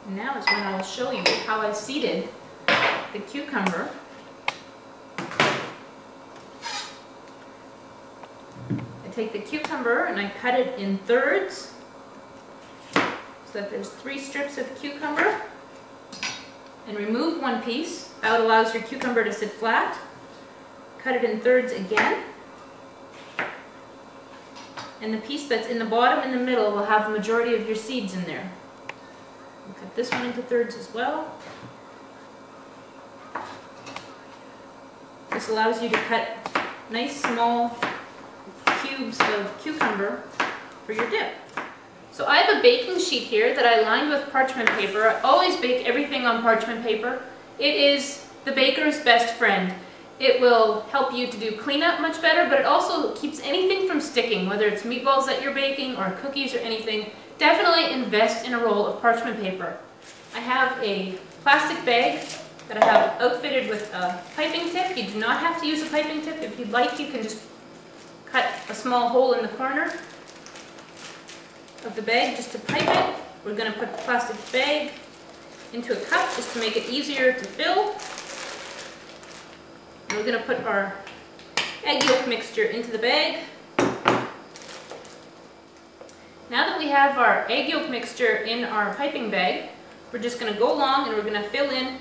Now is when I will show you how I seeded the cucumber. I take the cucumber and I cut it in thirds so that there's 3 strips of cucumber, and remove one piece. That allows your cucumber to sit flat. Cut it in thirds again. And the piece that's in the bottom and the middle will have the majority of your seeds in there. We'll cut this one into thirds as well. This allows you to cut nice small cubes of cucumber for your dip. So I have a baking sheet here that I lined with parchment paper. I always bake everything on parchment paper. It is the baker's best friend. It will help you to do cleanup much better, but it also keeps anything from sticking, whether it's meatballs that you're baking or cookies or anything. Definitely invest in a roll of parchment paper. I have a plastic bag that I have outfitted with a piping tip. You do not have to use a piping tip. If you'd like, you can just cut a small hole in the corner of the bag just to pipe it. We're going to put the plastic bag into a cup just to make it easier to fill. And we're going to put our egg yolk mixture into the bag. Now that we have our egg yolk mixture in our piping bag, we're just going to go along and we're going to fill in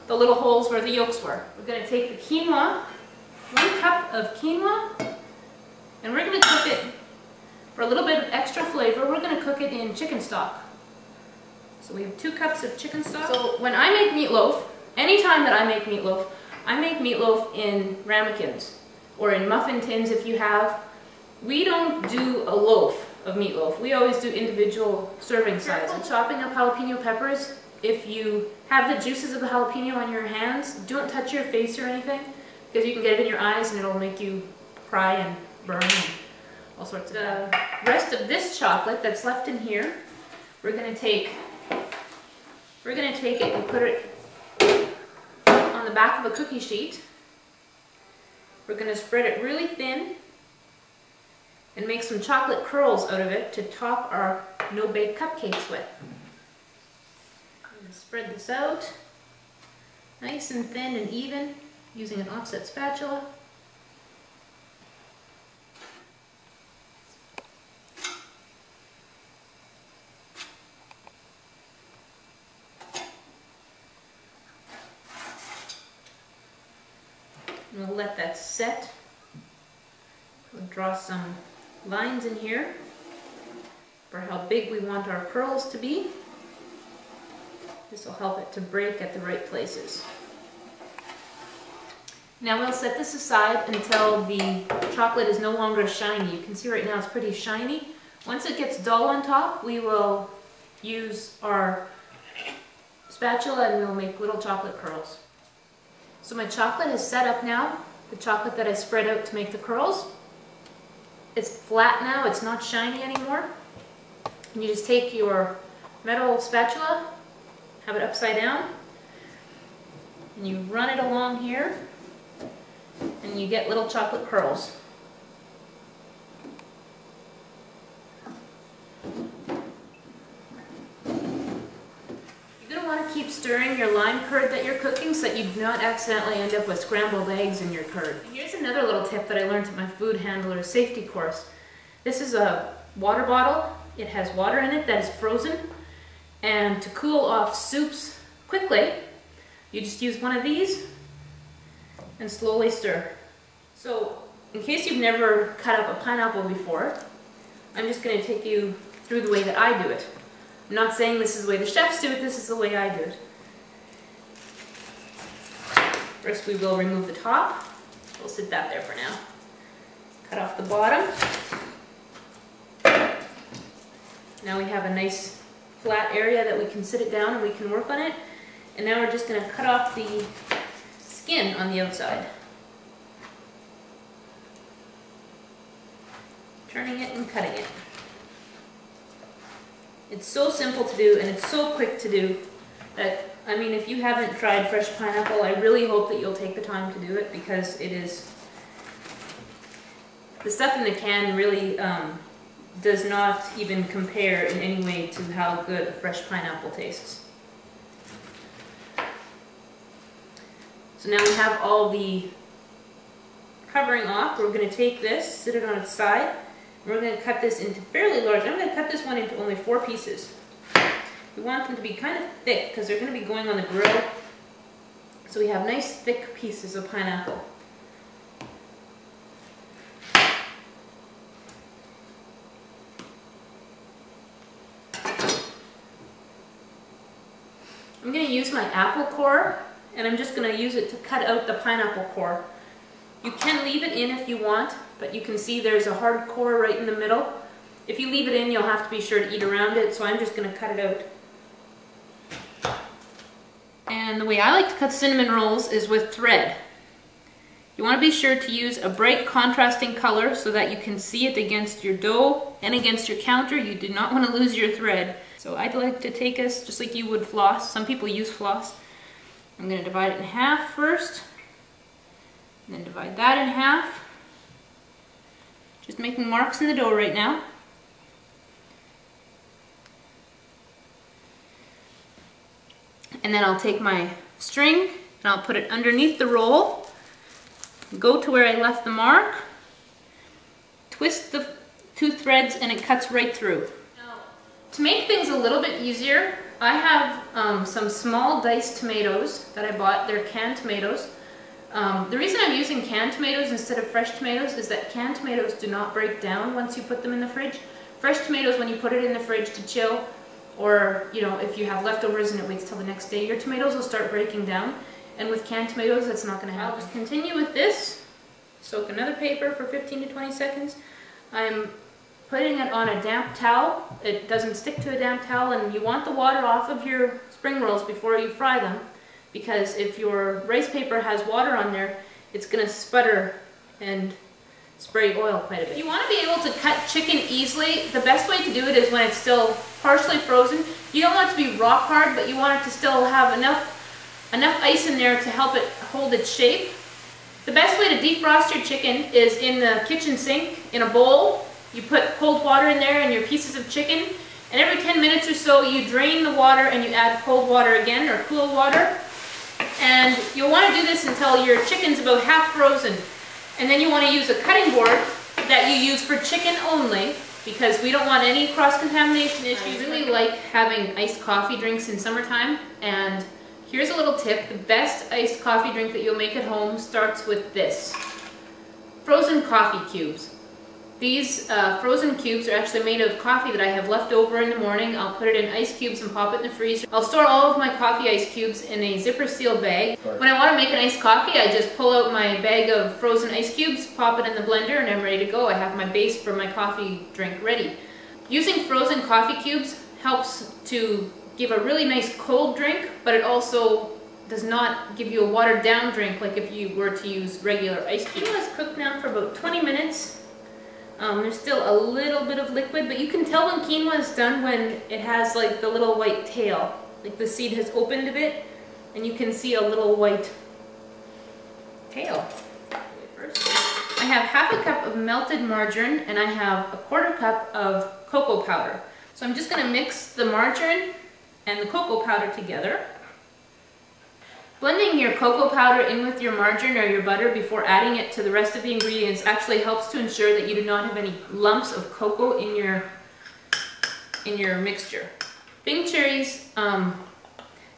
the little holes where the yolks were. We're going to take the quinoa, 1 cup of quinoa, and we're going to cook it for a little bit of extra flavor. We're going to cook it in chicken stock. So we have 2 cups of chicken stock. So when I make meatloaf, anytime that I make meatloaf in ramekins or in muffin tins if you have. We don't do a loaf of meatloaf. We always do individual serving sizes. Chopping up jalapeno peppers, if you have the juices of the jalapeno on your hands, don't touch your face or anything, because you can get it in your eyes and it'll make you cry and burn and all sorts of stuff. The rest of this chocolate that's left in here, we're going to take it and put it on the back of a cookie sheet. We're going to spread it really thin and make some chocolate curls out of it to top our no-bake cupcakes with. I'm going to spread this out nice and thin and even using an offset spatula. And we'll let that set. We'll draw some lines in here for how big we want our curls to be. This will help it to break at the right places. Now we'll set this aside until the chocolate is no longer shiny. You can see right now it's pretty shiny. Once it gets dull on top, we will use our spatula and we'll make little chocolate curls. So my chocolate is set up now, the chocolate that I spread out to make the curls. It's flat now, it's not shiny anymore. And you just take your metal spatula, have it upside down, and you run it along here, and you get little chocolate curls. You're going to want to keep stirring your lime curd that you're cooking so that you do not accidentally end up with scrambled eggs in your curd. And here's another little tip that I learned at my food handler safety course. This is a water bottle. It has water in it that is frozen, and to cool off soups quickly, you just use one of these and slowly stir. So in case you've never cut up a pineapple before, I'm just going to take you through the way that I do it. I'm not saying this is the way the chefs do it, this is the way I do it. First we will remove the top. We'll sit that there for now. Cut off the bottom. Now we have a nice flat area that we can sit it down and we can work on it. And now we're just going to cut off the skin on the outside. Turning it and cutting it. It's so simple to do and it's so quick to do that, I mean, if you haven't tried fresh pineapple, I really hope that you'll take the time to do it, because it is, the stuff in the can really does not even compare in any way to how good a fresh pineapple tastes. So now we have all the covering off. We're going to take this, sit it on its side, and we're going to cut this into fairly large. I'm going to cut this one into only 4 pieces. We want them to be kind of thick because they're going to be going on the grill. So we have nice thick pieces of pineapple. I'm going to use my apple core, and I'm just going to use it to cut out the pineapple core. You can leave it in if you want, but you can see there's a hard core right in the middle. If you leave it in, you'll have to be sure to eat around it, so I'm just going to cut it out. And the way I like to cut cinnamon rolls is with thread. You want to be sure to use a bright contrasting color so that you can see it against your dough and against your counter. You do not want to lose your thread. So I'd like to take us just like you would floss. Some people use floss. I'm going to divide it in half first, and then divide that in half. Just making marks in the dough right now. And then I'll take my string and I'll put it underneath the roll, go to where I left the mark, twist the 2 threads, and it cuts right through. Now, to make things a little bit easier, I have some small diced tomatoes that I bought. They're canned tomatoes. The reason I'm using canned tomatoes instead of fresh tomatoes is that canned tomatoes do not break down once you put them in the fridge. Fresh tomatoes, when you put it in the fridge to chill, or if you have leftovers and it waits till the next day, your tomatoes will start breaking down. And with canned tomatoes, that's not going to happen. I'll just continue with this. Soak another paper for 15 to 20 seconds. I'm putting it on a damp towel. It doesn't stick to a damp towel, and you want the water off of your spring rolls before you fry them, because if your rice paper has water on there, it's going to sputter and spray oil quite a bit. If you want to be able to cut chicken easily, the best way to do it is when it's still partially frozen. You don't want it to be rock hard, but you want it to still have enough ice in there to help it hold its shape. The best way to defrost your chicken is in the kitchen sink in a bowl. You put cold water in there and your pieces of chicken, and every 10 minutes or so you drain the water and you add cold water again, or cool water. And you'll want to do this until your chicken's about half frozen. And then you want to use a cutting board that you use for chicken only, because we don't want any cross-contamination issues. I really like having iced coffee drinks in summertime, and here's a little tip. The best iced coffee drink that you'll make at home starts with this. Frozen coffee cubes. These frozen cubes are actually made of coffee that I have left over in the morning. I'll put it in ice cubes and pop it in the freezer. I'll store all of my coffee ice cubes in a zipper seal bag. When I want to make an iced coffee, I just pull out my bag of frozen ice cubes, pop it in the blender, and I'm ready to go. I have my base for my coffee drink ready. Using frozen coffee cubes helps to give a really nice cold drink, but it also does not give you a watered down drink like if you were to use regular ice cubes. Quinoa is cooked now for about 20 minutes. There's still a little bit of liquid, but you can tell when quinoa is done when it has like the little white tail. Like the seed has opened a bit, and you can see a little white tail. First, I have half a cup of melted margarine, and I have a 1/4 cup of cocoa powder. So I'm just going to mix the margarine and the cocoa powder together. Blending your cocoa powder in with your margarine or your butter before adding it to the rest of the ingredients actually helps to ensure that you do not have any lumps of cocoa in your mixture. Bing cherries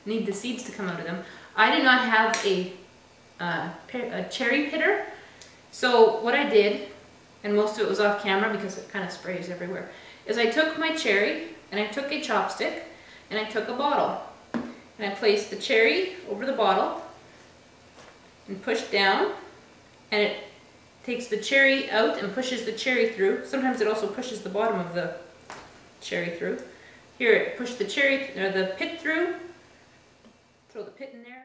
need the seeds to come out of them. I do not have a cherry pitter, so what I did, and most of it was off camera because it kind of sprays everywhere, is I took my cherry and I took a chopstick and I took a bottle. And I placed the cherry over the bottle and pushed down, and it takes the cherry out and pushes the cherry through. Sometimes it also pushes the bottom of the cherry through. Here it pushed the cherry or the pit through. Throw the pit in there.